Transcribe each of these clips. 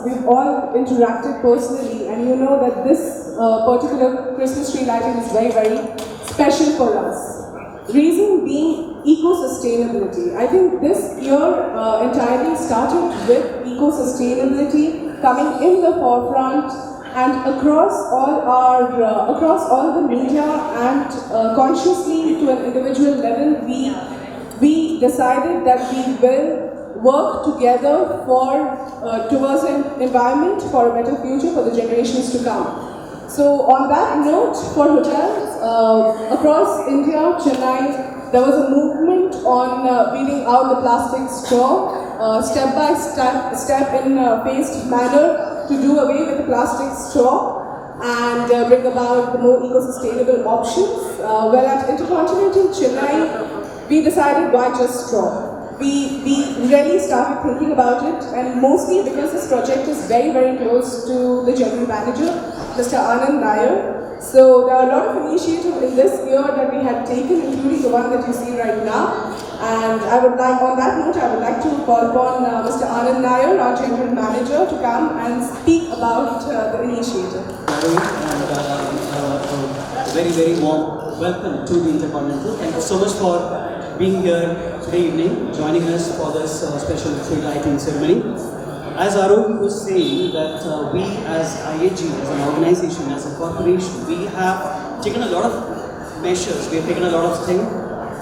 we've all interacted personally, and you know that this particular Christmas tree lighting is very, very special for us. Reason being eco-sustainability. I think this year entirely started with eco-sustainability coming in the forefront, and across all the media and consciously to an individual level, we decided that we will work together towards an environment for a better future for the generations to come. So on that note, for hotels across India, Chennai, there was a movement on weeding out the plastic straw, step by step in a phased manner to do away with the plastic straw and bring about the more eco-sustainable options. Well, at InterContinental Chennai, we decided why just straw. We really started thinking about it, and mostly because this project is very, very close to the general manager, Mr. Anand Nair. So there are a lot of initiatives in this year that we had taken, including the one that you see right now. And on that note, I would like to call upon Mr. Anand Nair, our general manager, to come and speak about the initiative. A very, very warm welcome to the InterContinental. Thank you so much for being here today evening, joining us for this special tree lighting ceremony. As Arun was saying, that we as IAG, as an organization, as a corporation, we have taken a lot of measures, we have taken a lot of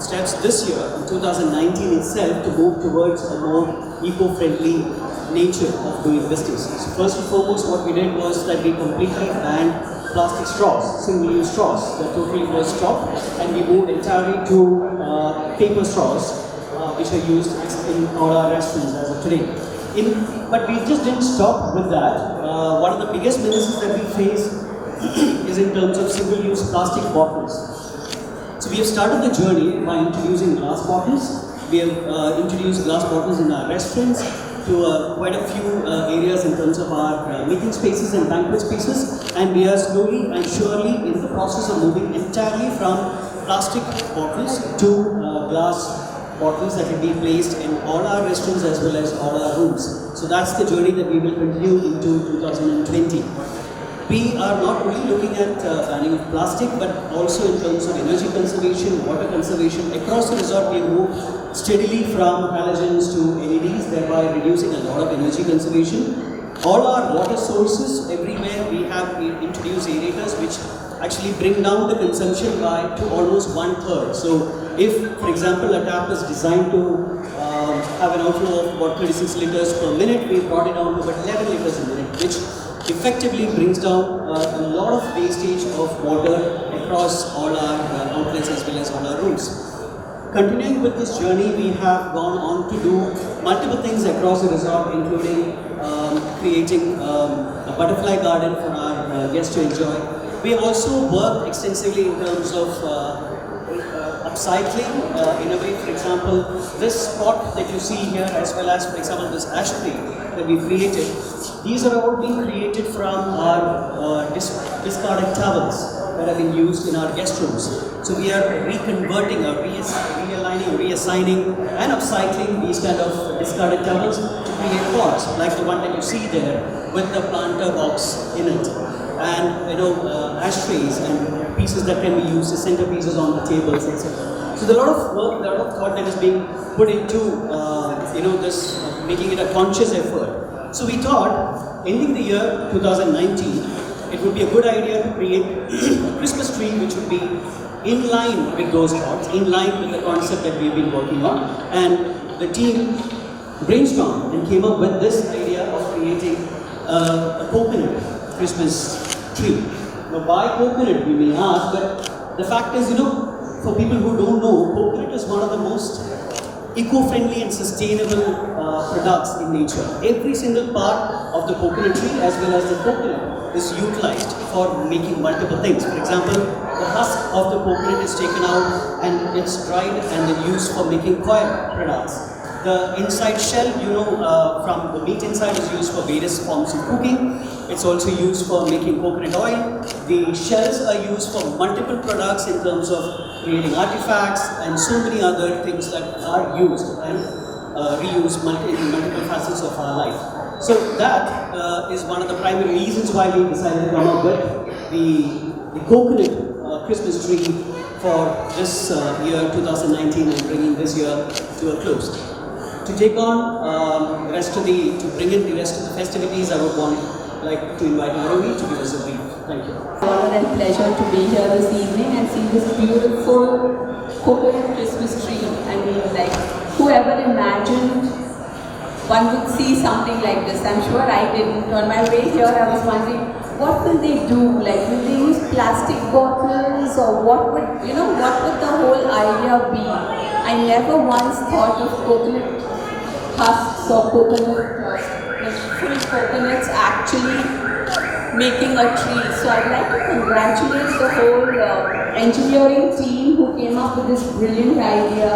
steps this year, in 2019 itself, to move towards a more eco-friendly nature of doing business. So first and foremost, what we did was that we completely banned plastic straws, single-use straws. That totally was stopped, and we moved entirely to paper straws, which are used in all our restaurants as of today. But we just didn't stop with that. One of the biggest menaces that we face is in terms of single-use plastic bottles. So we have started the journey by introducing glass bottles. We have introduced glass bottles in our restaurants to quite a few areas in terms of our meeting spaces and banquet spaces, and we are slowly and surely in the process of moving entirely from plastic bottles to glass bottles that will be placed in all our restaurants as well as all our rooms. So that's the journey that we will continue into 2020. We are not only looking at banning of plastic, but also in terms of energy conservation, water conservation. Across the resort, we move steadily from halogens to LEDs, thereby reducing a lot of energy conservation. All our water sources, everywhere we have introduced aerators, which actually bring down the consumption to almost 1/3. So if, for example, a tap is designed to have an outflow of about 36 liters per minute, we brought it down to about 11 liters a minute, which effectively brings down a lot of wastage of water across all our outlets as well as all our rooms. Continuing with this journey, we have gone on to do multiple things across the resort, including creating a butterfly garden for our guests to enjoy. We also work extensively in terms of upcycling in a way. For example, this spot that you see here, as well as, for example, this ash tree that we created, these are all being created from our discarded towels that have been used in our guest rooms. So we are reconverting or realigning, reassigning and upcycling these kind of discarded towels to create pots, like the one that you see there with the planter box in it. And ashtrays and pieces that can be used as centerpieces on the tables, etc. So there's a lot of work, a lot of thought that is being put into this, making it a conscious effort. So we thought, ending the year 2019, it would be a good idea to create a Christmas tree which would be in line with those thoughts, in line with the concept that we've been working on. And the team brainstormed and came up with this idea of creating a coconut Christmas tree. Now, why coconut, we may ask, but the fact is, for people who don't know, coconut is one of the most eco-friendly and sustainable products in nature. Every single part of the coconut tree as well as the coconut is utilized for making multiple things. For example, the husk of the coconut is taken out and it's dried and then used for making coir products. The inside shell, from the meat inside is used for various forms of cooking. It's also used for making coconut oil. The shells are used for multiple products in terms of creating artifacts and so many other things that are used and reused in multiple facets of our life. So that is one of the primary reasons why we decided to come up with the coconut Christmas tree for this year 2019 and bringing this year to a close. To take on to bring in the rest of the festivities, I would like to invite Arohi to give us a brief. Thank you. Honor and pleasure to be here this evening and see this beautiful coconut Christmas tree. I mean, like, whoever imagined one would see something like this? I'm sure I didn't. On my way here, I was wondering, what will they do? Like, will they use plastic bottles, or what would the whole idea be? I never once thought of coconut husks or coconut, full coconuts actually making a tree. So I'd like to congratulate the whole engineering team who came up with this brilliant idea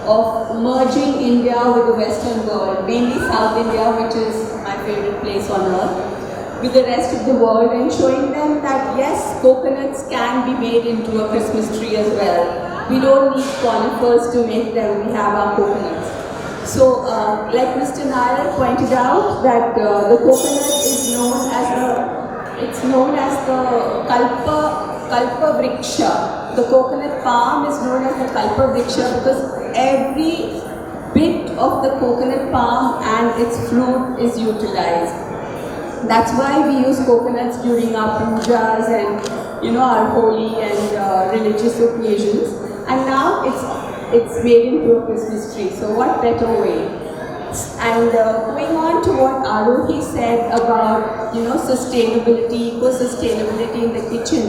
of merging India with the Western world, mainly South India, which is my favorite place on earth, with the rest of the world, and showing them that yes, coconuts can be made into a Christmas tree as well. We don't need conifers to make them, we have our coconuts. So, like Mr. Nair pointed out, that the coconut is known as the Kalpa Vriksha. The coconut palm is known as the Kalpa Vriksha because every bit of the coconut palm and its fruit is utilized. That's why we use coconuts during our pujas and our holy and religious occasions. And now it's made into a Christmas tree. So what better way? And going on to what Arohi said about sustainability, eco-sustainability in the kitchen,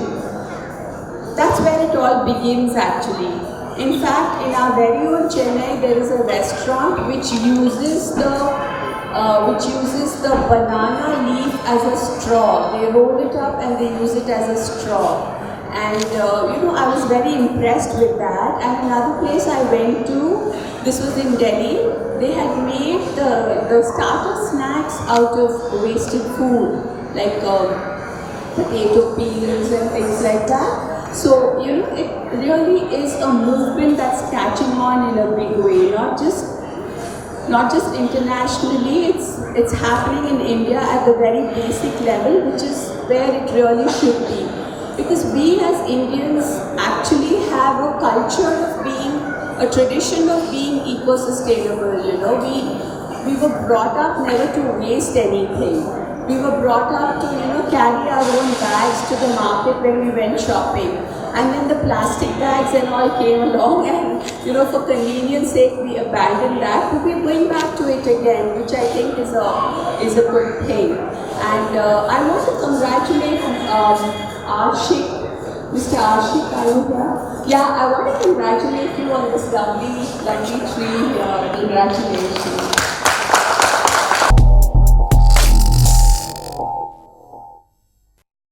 that's where it all begins actually. In fact, in our very own Chennai, there is a restaurant which uses the banana leaf as a straw. They roll it up and they use it as a straw. And I was very impressed with that. And another place I went to, this was in Delhi, they had made the starter snacks out of wasted food, like potato peels and things like that. So, it really is a movement that's catching on in a big way, not just internationally, it's happening in India at the very basic level, which is where it really should be. Because we as Indians actually have a culture of a tradition of being eco-sustainable, We were brought up never to waste anything. We were brought up to, carry our own bags to the market when we went shopping. And then the plastic bags and all came along and, for convenience sake, we abandoned that. But we're going back to it again, which I think is a good thing. And I want to congratulate Ashik, Mr. Ashik, are you here? Yeah, I want to congratulate you on this lovely tree. Congratulations.